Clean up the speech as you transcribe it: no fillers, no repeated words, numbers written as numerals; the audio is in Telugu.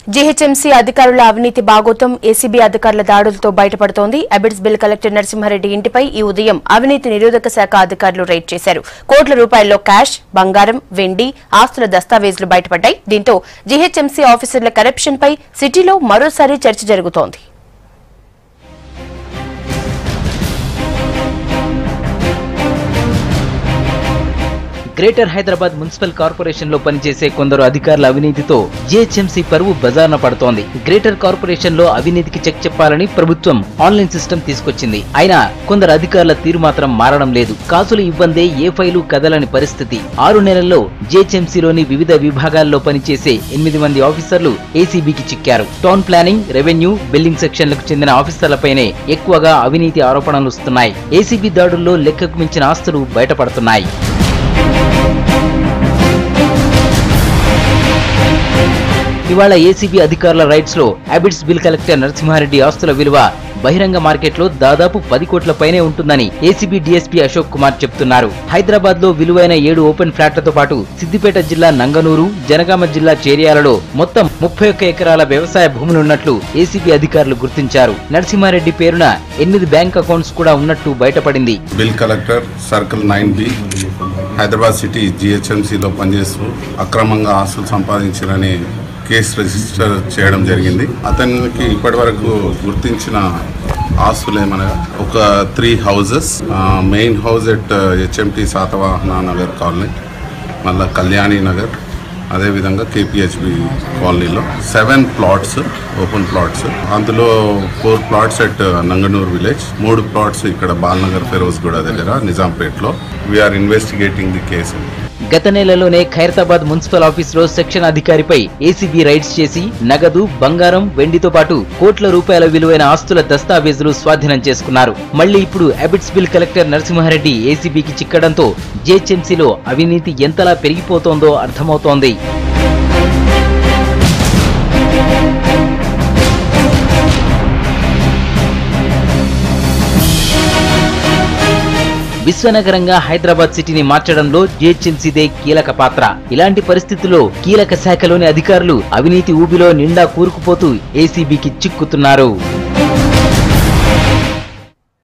జీహెచ్ఎంసీ అధికారుల అవినీతి బాగోతం ఏసీబీ అధికారుల దాడులతో బయటపడుతోంది. అబిడ్స్ బిల్ కలెక్టర్ నరసింహారెడ్డి ఇంటిపై ఈ ఉదయం అవినీతి నిరోధక శాఖ అధికారులు రైడ్ చేశారు. కోట్ల రూపాయల్లో క్యాష్, బంగారం, వెండి, ఆస్తుల దస్తావేజులు బయటపడ్డాయి. దీంతో జీహెచ్ఎంసీ ఆఫీసర్ల కరప్షన్ పై సిటీలో మరోసారి చర్చ జరుగుతోంది. గ్రేటర్ హైదరాబాద్ మున్సిపల్ కార్పొరేషన్ లో పనిచేసే కొందరు అధికారుల అవినీతితో జీహెచ్ఎంసీ పరువు బజార్న పడుతోంది. గ్రేటర్ కార్పొరేషన్ లో అవినీతికి చెక్ చెప్పాలని ప్రభుత్వం ఆన్లైన్ సిస్టమ్ తీసుకొచ్చింది. అయినా కొందరు అధికారుల తీరు మాత్రం మారడం లేదు. కాసులు ఇవ్వందే ఏ ఫైలు కదలని పరిస్థితి. 6 నెలల్లో జీహెచ్ఎంసీలోని వివిధ విభాగాల్లో పనిచేసే 8 మంది ఆఫీసర్లు ఏసీబీకి చిక్కారు. టౌన్ ప్లానింగ్, రెవెన్యూ, బిల్డింగ్ సెక్షన్లకు చెందిన ఆఫీసర్లపైనే ఎక్కువగా అవినీతి ఆరోపణలు వస్తున్నాయి. ఏసీబీ దాడుల్లో లెక్కకు మించిన ఆస్తులు బయటపడుతున్నాయి. ఇవాళ ఏసీబీ అధికారుల రైడ్స్ లో అబిడ్స్ బిల్ కలెక్టర్ నరసింహారెడ్డి ఆస్తుల విలువ బహిరంగ మార్కెట్లో దాదాపు 10 కోట్ల పైనే ఉంటుందని ఏసీబీ డీఎస్పీ అశోక్ కుమార్ చెప్తున్నారు. హైదరాబాద్ లో విలువైన 7 ఓపెన్ ఫ్లాట్లతో పాటు సిద్దిపేట జిల్లా నంగనూరు, జనగామ జిల్లా చేర్యాలలో మొత్తం 31 ఎకరాల వ్యవసాయ భూములున్నట్లు ఏసీబీ అధికారులు గుర్తించారు. నరసింహారెడ్డి పేరున 8 బ్యాంక్ అకౌంట్స్ కూడా ఉన్నట్టు బయటపడింది. Bill collector circle 9B Hyderabad city జీహెచ్ఎంసీలో పనిచేస్తూ అక్రమంగా ఆస్తులు సంపాదించారని కేసు రిజిస్టర్ చేయడం జరిగింది. అతనికి ఇప్పటి వరకు గుర్తించిన ఆస్తులు ఏమనగా ఒక 3 houses, main house at HMT Satavahana Nagar colony, మళ్ళీ కళ్యాణి నగర్, అదేవిధంగా కేపీహెచ్బి కాలనీలో 7 ప్లాట్స్, ఓపెన్ ప్లాట్స్. అందులో 4 plots at Nanganur village, 3 plots ఇక్కడ బాల్నగర్ ఫెరోజ్గూడ దగ్గర నిజాంపేట్లో. We are investigating the case. గత నెలలోనే ఖైరతాబాద్ మున్సిపల్ ఆఫీసులో సెక్షన్ అధికారిపై ఏసీబీ రైడ్స్ చేసి నగదు, బంగారం, వెండితో పాటు కోట్ల రూపాయల విలువైన ఆస్తుల దస్తావేజులు స్వాధీనం చేసుకున్నారు. మళ్లీ ఇప్పుడు అబిడ్స్ బిల్ కలెక్టర్ నరసింహారెడ్డి ఏసీబీకి చిక్కడంతో జీహెచ్ఎంసీలో అవినీతి ఎంతలా పెరిగిపోతోందో అర్థమవుతోంది. విశ్వనగరంగా హైదరాబాద్ సిటీని మార్చడంలో జీహెచ్ఎంసీదే కీలక పాత్ర. ఇలాంటి పరిస్థితుల్లో కీలక శాఖలోని అధికారులు అవినీతి ఊబిలో నిండా కూరుకుపోతూ ఏసీబీకి చిక్కుతున్నారు.